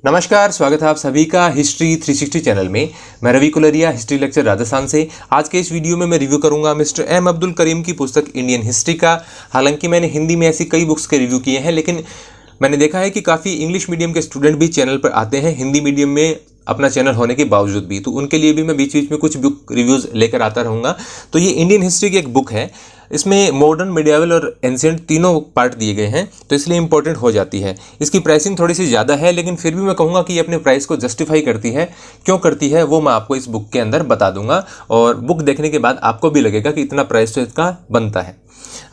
नमस्कार, स्वागत है आप सभी का हिस्ट्री 360 चैनल में। मैं रवि कुलरिया, हिस्ट्री लेक्चर राजस्थान से। आज के इस वीडियो में मैं रिव्यू करूंगा मिस्टर एम अब्दुल करीम की पुस्तक इंडियन हिस्ट्री का। हालांकि मैंने हिंदी में ऐसी कई बुक्स के रिव्यू किए हैं, लेकिन मैंने देखा है कि काफ़ी इंग्लिश मीडियम के स्टूडेंट भी चैनल पर आते हैं, हिंदी मीडियम में अपना चैनल होने के बावजूद भी। तो उनके लिए भी मैं बीच बीच में कुछ बुक रिव्यूज़ लेकर आता रहूँगा। तो ये इंडियन हिस्ट्री की एक बुक है। इसमें मॉडर्न, मिडिवल और एंशिएंट तीनों पार्ट दिए गए हैं, तो इसलिए इंपॉर्टेंट हो जाती है। इसकी प्राइसिंग थोड़ी सी ज़्यादा है, लेकिन फिर भी मैं कहूँगा कि ये अपने प्राइस को जस्टिफाई करती है। क्यों करती है वो मैं आपको इस बुक के अंदर बता दूंगा, और बुक देखने के बाद आपको भी लगेगा कि इतना प्राइस तो इसका बनता है।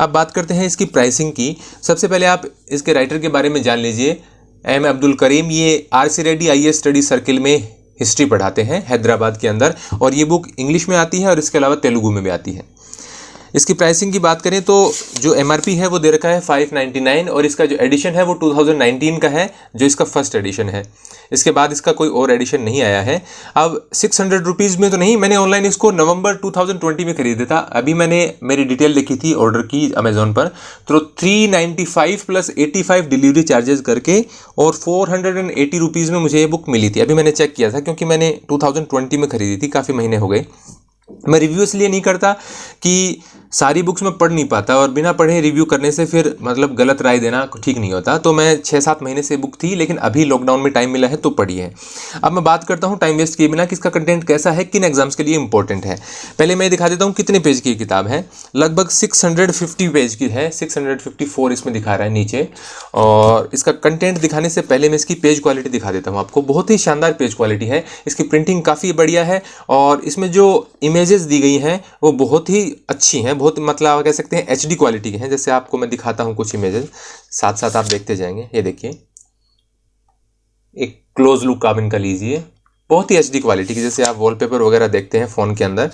अब बात करते हैं इसकी प्राइसिंग की। सबसे पहले आप इसके राइटर के बारे में जान लीजिए। एम अब्दुल करीम ये RC. Reddy IAS study circle में हिस्ट्री पढ़ाते हैं हैदराबाद के अंदर, और ये बुक इंग्लिश में आती है और इसके अलावा तेलुगु में भी आती है। इसकी प्राइसिंग की बात करें तो जो MRP है वो दे रखा है 599, और इसका जो एडिशन है वो 2019 का है, जो इसका फर्स्ट एडिशन है। इसके बाद इसका कोई और एडिशन नहीं आया है। अब 600 रुपीज़ में तो नहीं, मैंने ऑनलाइन इसको नवंबर 2020 में खरीदा था। अभी मैंने मेरी डिटेल लिखी थी ऑर्डर की अमेज़ॉन पर, तो 395 प्लस 85 डिलीवरी चार्जेस करके और 480 रुपीज़ में मुझे ये बुक मिली थी। अभी मैंने चेक किया था क्योंकि मैंने 2020 में खरीदी थी, काफ़ी महीने हो गए। मैं रिव्यू इसलिए नहीं करता कि सारी बुक्स मैं पढ़ नहीं पाता, और बिना पढ़े रिव्यू करने से फिर मतलब गलत राय देना ठीक नहीं होता। तो मैं 6-7 महीने से बुक थी, लेकिन अभी लॉकडाउन में टाइम मिला है तो पढ़ी है। अब मैं बात करता हूँ टाइम वेस्ट किए बिना कि इसका कंटेंट कैसा है, किन एग्जाम्स के लिए इंपॉर्टेंट है। पहले मैं दिखा देता हूँ कितने पेज की किताब है। लगभग 650 पेज की है, 654 इसमें दिखा रहा है नीचे। और इसका कंटेंट दिखाने से पहले मैं इसकी पेज क्वालिटी दिखा देता हूँ आपको। बहुत ही शानदार पेज क्वालिटी है, इसकी प्रिंटिंग काफ़ी बढ़िया है, और इसमें जो इमेजेस दी गई हैं वो बहुत ही अच्छी हैं, बहुत मतलब कह सकते हैं HD क्वालिटी के हैं। जैसे आपको मैं दिखाता हूँ कुछ इमेजेस, साथ साथ आप देखते जाएंगे। ये देखिए, एक क्लोज लुक आप इनका लीजिए, बहुत ही HD क्वालिटी की, जैसे आप वॉलपेपर वगैरह देखते हैं फ़ोन के अंदर,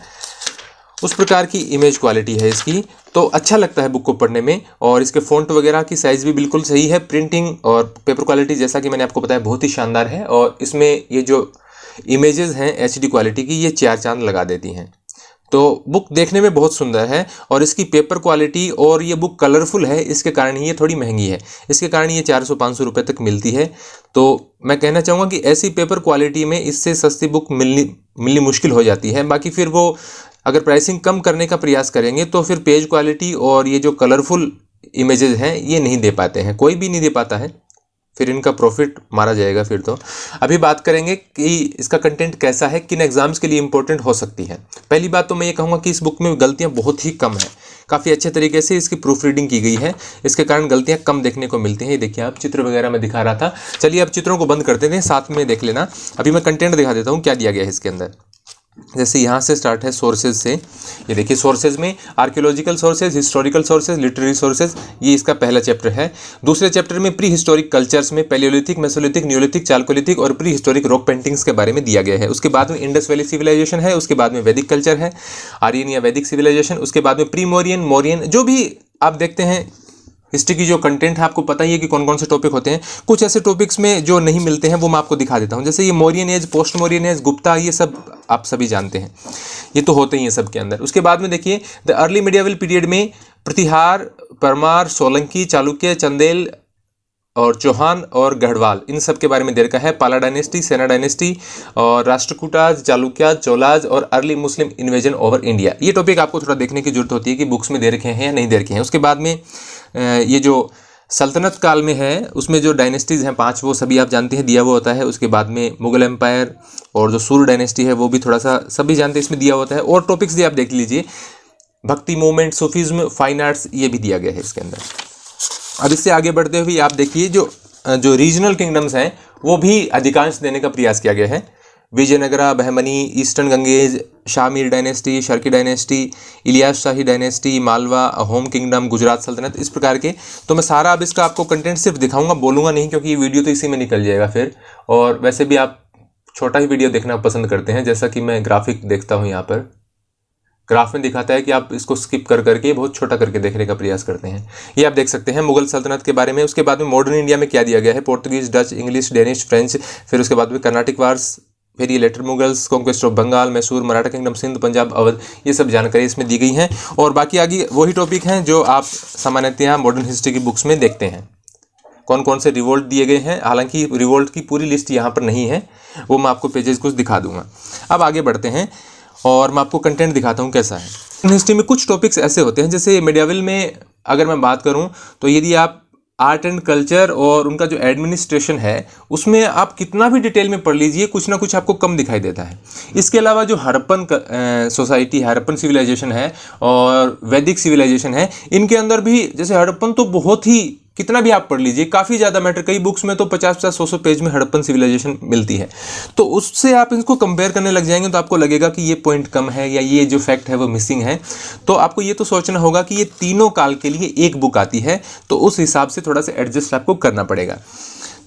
उस प्रकार की इमेज क्वालिटी है इसकी। तो अच्छा लगता है बुक को पढ़ने में, और इसके फ़ॉन्ट वगैरह की साइज़ भी बिल्कुल सही है। प्रिंटिंग और पेपर क्वालिटी जैसा कि मैंने आपको बताया बहुत ही शानदार है, और इसमें ये जो इमेजेस हैं HD क्वालिटी की, ये 4 चांद लगा देती हैं। तो बुक देखने में बहुत सुंदर है, और इसकी पेपर क्वालिटी और ये बुक कलरफुल है, इसके कारण ही ये थोड़ी महंगी है। इसके कारण ये 400-500 रुपये तक मिलती है। तो मैं कहना चाहूँगा कि ऐसी पेपर क्वालिटी में इससे सस्ती बुक मिलनी मुश्किल हो जाती है। बाकी फिर वो अगर प्राइसिंग कम करने का प्रयास करेंगे तो फिर पेज क्वालिटी और ये जो कलरफुल इमेजेस हैं ये नहीं दे पाते हैं, कोई भी नहीं दे पाता है, फिर इनका प्रॉफिट मारा जाएगा फिर तो। अभी बात करेंगे कि इसका कंटेंट कैसा है, किन एग्जाम्स के लिए इंपॉर्टेंट हो सकती है। पहली बात तो मैं ये कहूँगा कि इस बुक में गलतियाँ बहुत ही कम है। काफ़ी अच्छे तरीके से इसकी प्रूफ रीडिंग की गई है, इसके कारण गलतियाँ कम देखने को मिलती हैं। ये देखिए, आप चित्र वगैरह मैं दिखा रहा था। चलिए अब चित्रों को बंद करते थे, साथ में देख लेना। अभी मैं कंटेंट दिखा देता हूँ क्या दिया गया है इसके अंदर। जैसे यहाँ से स्टार्ट है सोर्सेज से। ये देखिए, सोर्सेज में archaeological sources, historical sources, literary sources, ये इसका पहला चैप्टर है। दूसरे चैप्टर में प्री हिस्टोरिक कल्चर्स में पैलियोलिथिक, मेसोलिथिक, न्यूलिथिक, चालकोलिथिक और प्री हिस्टोरिक रॉक पेंटिंग्स के बारे में दिया गया है। उसके बाद में इंडस वैली सिविलाइजेशन है, उसके बाद में वैदिक कल्चर है, आर्यन या वैदिक सिविलाइजेशन, उसके बाद में प्री मोरियन, मोरियन, जो भी आप देखते हैं हिस्ट्री की जो कंटेंट है, आपको पता ही है कि कौन कौन से टॉपिक होते हैं। कुछ ऐसे टॉपिक्स में जो नहीं मिलते हैं वो मैं आपको दिखा देता हूं। जैसे ये Mauryan age, post Mauryan age, Gupta, ये सब आप सभी जानते हैं, ये तो होते ही हैं सबके अंदर। उसके बाद में देखिए, द अर्ली मिडिवल पीरियड में प्रतिहार, परमार, सोलंकी, चालुक्य, चंदेल और चौहान और गढ़वाल, इन सब के बारे में दे रखा है। पाला डायनेस्टी, सेना डायनेस्टी और राष्ट्रकूटाज, चालुक्याज, चोलाज और अर्ली मुस्लिम इन्वेजन ओवर इंडिया। ये टॉपिक आपको थोड़ा देखने की जरूरत होती है कि बुक्स में दे रखे हैं या नहीं दे रखे हैं। उसके बाद में ये जो सल्तनत काल में है, उसमें जो डायनेस्टीज़ हैं 5, वो सभी आप जानते हैं, दिया हुआ होता है। उसके बाद में मुगल एम्पायर और जो सूर्य डायनेस्टी है वो भी थोड़ा सा सभी जानते हैं, इसमें दिया होता है। और टॉपिक्स भी आप देख लीजिए, भक्ति मूवमेंट, सूफीज्म, फाइन आर्ट्स, ये भी दिया गया है इसके अंदर। अब इससे आगे बढ़ते हुए आप देखिए, जो रीजनल किंगडम्स हैं वो भी अधिकांश देने का प्रयास किया गया है। Vijayanagara, Bahmani, eastern Ganges, Shahmir dynasty, Sharqi dynasty, Ilyas Shahi dynasty, Malwa, Ahom kingdom, Gujarat सल्तनत, इस प्रकार के। तो मैं सारा अब इसका आपको कंटेंट सिर्फ दिखाऊंगा, बोलूँगा नहीं, क्योंकि ये वीडियो तो इसी में निकल जाएगा फिर। और वैसे भी आप छोटा ही वीडियो देखना पसंद करते हैं, जैसा कि मैं ग्राफिक देखता हूँ। यहाँ पर ग्राफ में दिखाता है कि आप इसको स्किप कर करके बहुत छोटा करके देखने का प्रयास करते हैं। ये आप देख सकते हैं मुगल सल्तनत के बारे में। उसके बाद में मॉडर्न इंडिया में क्या दिया गया है, Portuguese, Dutch, English, Danish, French, फिर उसके बाद में कर्नाटिक वार्स, फिर ये later Mughals, conquest of Bengal, Mysore, Maratha kingdom, Sindh, Punjab, Awadh, ये सब जानकारी इसमें दी गई हैं। और बाकी आगे वही टॉपिक हैं जो आप सामान्यतः मॉडर्न हिस्ट्री की बुक्स में देखते हैं। कौन कौन से रिवोल्ट दिए गए हैं। हालांकि रिवोल्ट की पूरी लिस्ट यहाँ पर नहीं है, वो मैं आपको पेजेस कुछ दिखा दूंगा। अब आगे बढ़ते हैं और मैं आपको कंटेंट दिखाता हूँ कैसा है। हिस्ट्री में कुछ टॉपिक्स ऐसे होते हैं, जैसे मेडिएवल में अगर मैं बात करूँ तो यदि आप आर्ट एंड कल्चर और उनका जो एडमिनिस्ट्रेशन है उसमें आप कितना भी डिटेल में पढ़ लीजिए, कुछ ना कुछ आपको कम दिखाई देता है। इसके अलावा जो हड़प्पन सोसाइटी, हड़प्पन सिविलाइजेशन है और वैदिक सिविलाइजेशन है, इनके अंदर भी जैसे हड़प्पन तो बहुत ही, कितना भी आप पढ़ लीजिए, काफ़ी ज़्यादा मैटर, कई बुक्स में तो 50-50, 100-100 पेज में हड़प्पन सिविलाइजेशन मिलती है। तो उससे आप इसको कंपेयर करने लग जाएंगे तो आपको लगेगा कि ये पॉइंट कम है या ये जो फैक्ट है वो मिसिंग है। तो आपको ये तो सोचना होगा कि ये तीनों काल के लिए एक बुक आती है, तो उस हिसाब से थोड़ा सा एडजस्ट आपको करना पड़ेगा।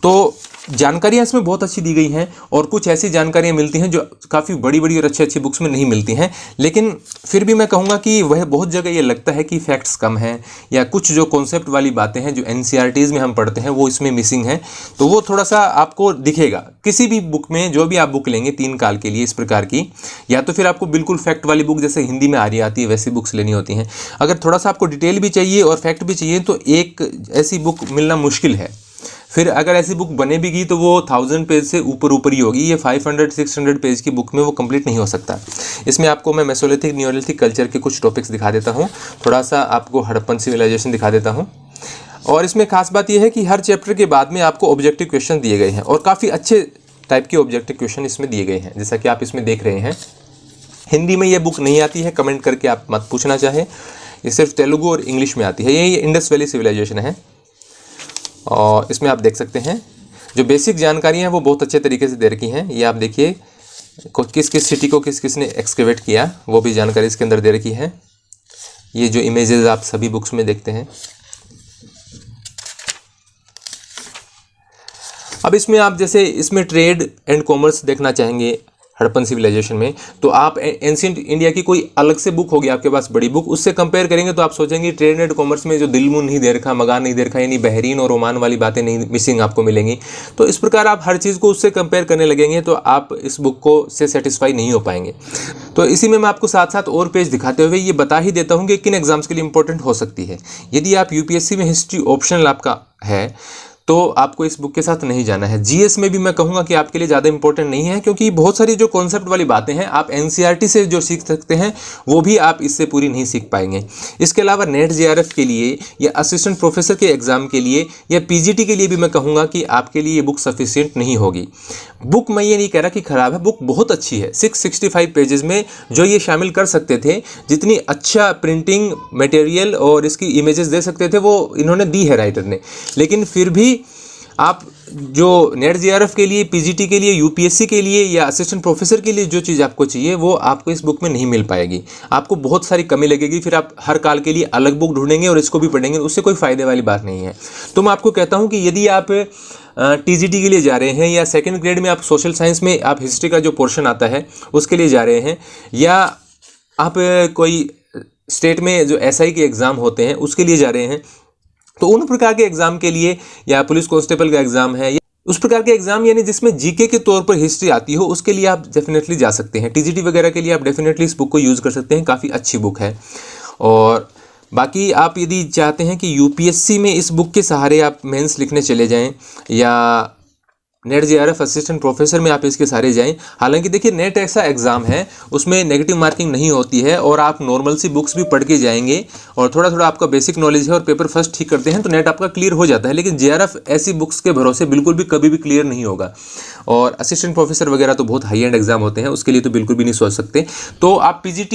तो जानकारियाँ इसमें बहुत अच्छी दी गई हैं और कुछ ऐसी जानकारियाँ मिलती हैं जो काफ़ी बड़ी बड़ी और अच्छी अच्छी बुक्स में नहीं मिलती हैं। लेकिन फिर भी मैं कहूँगा कि वह बहुत जगह ये लगता है कि फैक्ट्स कम हैं या कुछ जो कॉन्सेप्ट वाली बातें हैं जो NCERTs में हम पढ़ते हैं वो इसमें मिसिंग हैं, तो वो थोड़ा सा आपको दिखेगा। किसी भी बुक में, जो भी आप बुक लेंगे 3 काल के लिए इस प्रकार की, या तो फिर आपको बिल्कुल फैक्ट वाली बुक जैसे हिंदी में आर्य आती है वैसी बुक्स लेनी होती हैं। अगर थोड़ा सा आपको डिटेल भी चाहिए और फैक्ट भी चाहिए तो एक ऐसी बुक मिलना मुश्किल है। फिर अगर ऐसी बुक बने भी गई तो वो 1000 पेज से ऊपर ही होगी। ये 500-600 पेज की बुक में वो कंप्लीट नहीं हो सकता। इसमें आपको मैं मेसोलिथिक, नियोलिथिक कल्चर के कुछ टॉपिक्स दिखा देता हूँ, थोड़ा सा आपको हड़प्पन सिविलाइजेशन दिखा देता हूँ। और इसमें खास बात यह है कि हर चैप्टर के बाद में आपको ऑब्जेक्टिव क्वेश्चन दिए गए हैं और काफ़ी अच्छे टाइप के ऑब्जेक्टिव क्वेश्चन इसमें दिए गए हैं, जैसा कि आप इसमें देख रहे हैं। हिंदी में ये बुक नहीं आती है, कमेंट करके आप मत पूछना चाहे, ये सिर्फ तेलुगु और इंग्लिश में आती है। ये इंडस वैली सिविलाइजेशन है और इसमें आप देख सकते हैं जो बेसिक जानकारी हैं वो बहुत अच्छे तरीके से दे रखी हैं। ये आप देखिए किस किस सिटी को किस किस ने एक्सकेवेट किया, वो भी जानकारी इसके अंदर दे रखी है। ये जो इमेजेस आप सभी बुक्स में देखते हैं। अब इसमें आप जैसे इसमें ट्रेड एंड कॉमर्स देखना चाहेंगे हड़प्पन सिविलाइजेशन में, तो आप एंशिएंट इंडिया की कोई अलग से बुक होगी आपके पास बड़ी बुक, उससे कंपेयर करेंगे तो आप सोचेंगे ट्रेड एंड कॉमर्स में जो दिलमुन नहीं दे रखा, मगान नहीं दे रखा, यानी बहरीन और ओमान वाली बातें नहीं मिसिंग आपको मिलेंगी। तो इस प्रकार आप हर चीज़ को उससे कंपेयर करने लगेंगे तो आप इस बुक को से सेटिस्फाई नहीं हो पाएंगे। तो इसी में मैं आपको साथ साथ और पेज दिखाते हुए ये बता ही देता हूँ कि किन एग्जाम्स के लिए इंपॉर्टेंट हो सकती है। यदि आप UPSC में हिस्ट्री ऑप्शनल आपका है तो आपको इस बुक के साथ नहीं जाना है। GS में भी मैं कहूँगा कि आपके लिए ज़्यादा इंपॉर्टेंट नहीं है, क्योंकि बहुत सारी जो कॉन्सेप्ट वाली बातें हैं आप NCERT से जो सीख सकते हैं वो भी आप इससे पूरी नहीं सीख पाएंगे। इसके अलावा नेट JRF के लिए या असिस्टेंट प्रोफेसर के एग्ज़ाम के लिए या PGT के लिए भी मैं कहूँगा कि आपके लिए ये बुक सफिशिएंट नहीं होगी। बुक मैं ये नहीं कह रहा कि ख़राब है, बुक बहुत अच्छी है। 665 पेजेस में जो ये शामिल कर सकते थे, जितनी अच्छा प्रिंटिंग मटेरियल और इसकी इमेजेस दे सकते थे वो इन्होंने दी है राइटर ने। लेकिन फिर भी आप जो नेट JRF के लिए, PGT के लिए, UPSC के लिए या असिस्टेंट प्रोफेसर के लिए जो चीज़ आपको चाहिए वो आपको इस बुक में नहीं मिल पाएगी। आपको बहुत सारी कमी लगेगी, फिर आप हर काल के लिए अलग बुक ढूंढेंगे और इसको भी पढ़ेंगे, उससे कोई फ़ायदे वाली बात नहीं है। तो मैं आपको कहता हूँ कि यदि आप TGT के लिए जा रहे हैं या सेकेंड ग्रेड में आप सोशल साइंस में आप हिस्ट्री का जो पोर्शन आता है उसके लिए जा रहे हैं, या आप कोई स्टेट में जो SI के एग्ज़ाम होते हैं उसके लिए जा रहे हैं, तो उन प्रकार के एग्जाम के लिए, या पुलिस कांस्टेबल का एग्जाम है, या उस प्रकार के एग्जाम यानी जिसमें GK के तौर पर हिस्ट्री आती हो, उसके लिए आप डेफिनेटली जा सकते हैं। TGT वगैरह के लिए आप डेफिनेटली इस बुक को यूज़ कर सकते हैं, काफ़ी अच्छी बुक है। और बाकी आप यदि चाहते हैं कि UPSC में इस बुक के सहारे आप मेंस लिखने चले जाएं या नेट JRF असिस्टेंट प्रोफेसर में आप इसके सारे जाएं। हालांकि देखिए नेट ऐसा एग्ज़ाम है उसमें नेगेटिव मार्किंग नहीं होती है और आप नॉर्मल सी बुक्स भी पढ़ के जाएंगे और थोड़ा थोड़ा आपका बेसिक नॉलेज है और पेपर फर्स्ट ठीक करते हैं तो नेट आपका क्लियर हो जाता है। लेकिन JRF ऐसी बुक्स के भरोसे बिल्कुल भी कभी भी क्लियर नहीं होगा। और असिस्टेंट प्रोफेसर वगैरह तो बहुत हाई एंड एग्जाम होते हैं, उसके लिए तो बिल्कुल भी नहीं सोच सकते। तो आप PGT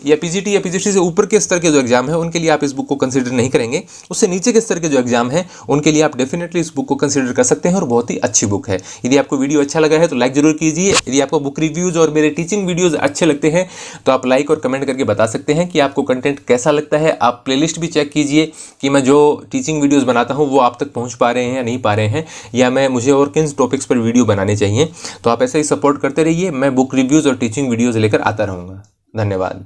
या PGT से ऊपर के स्तर के जो एग्जाम है उनके लिए आप इस बुक को कंसिडर नहीं करेंगे। उससे नीचे के स्तर के जो एग्जाम है उनके लिए आप डेफिनेटली इस बुक को कंसिडर कर सकते हैं और बहुत ही अच्छी बुक है। यदि आपको वीडियो अच्छा लगा है तो लाइक जरूर कीजिए। यदि आपको बुक रिव्यूज़ और मेरे टीचिंग वीडियोज़ अच्छे लगते हैं तो आप लाइक और कमेंट करके बता सकते हैं कि आपको कंटेंट कैसा लगता है। आप प्लेलिस्ट भी चेक कीजिए कि मैं जो टीचिंग वीडियोज़ बनाता हूँ वो आप तक पहुँच पा रहे हैं या नहीं पा रहे हैं, या मुझे और किन टॉपिक्स पर वीडियो बनाने चाहिए। तो आप ऐसा ही सपोर्ट करते रहिए, मैं बुक रिव्यूज़ और टीचिंग वीडियोज़ लेकर आता रहूँगा। धन्यवाद।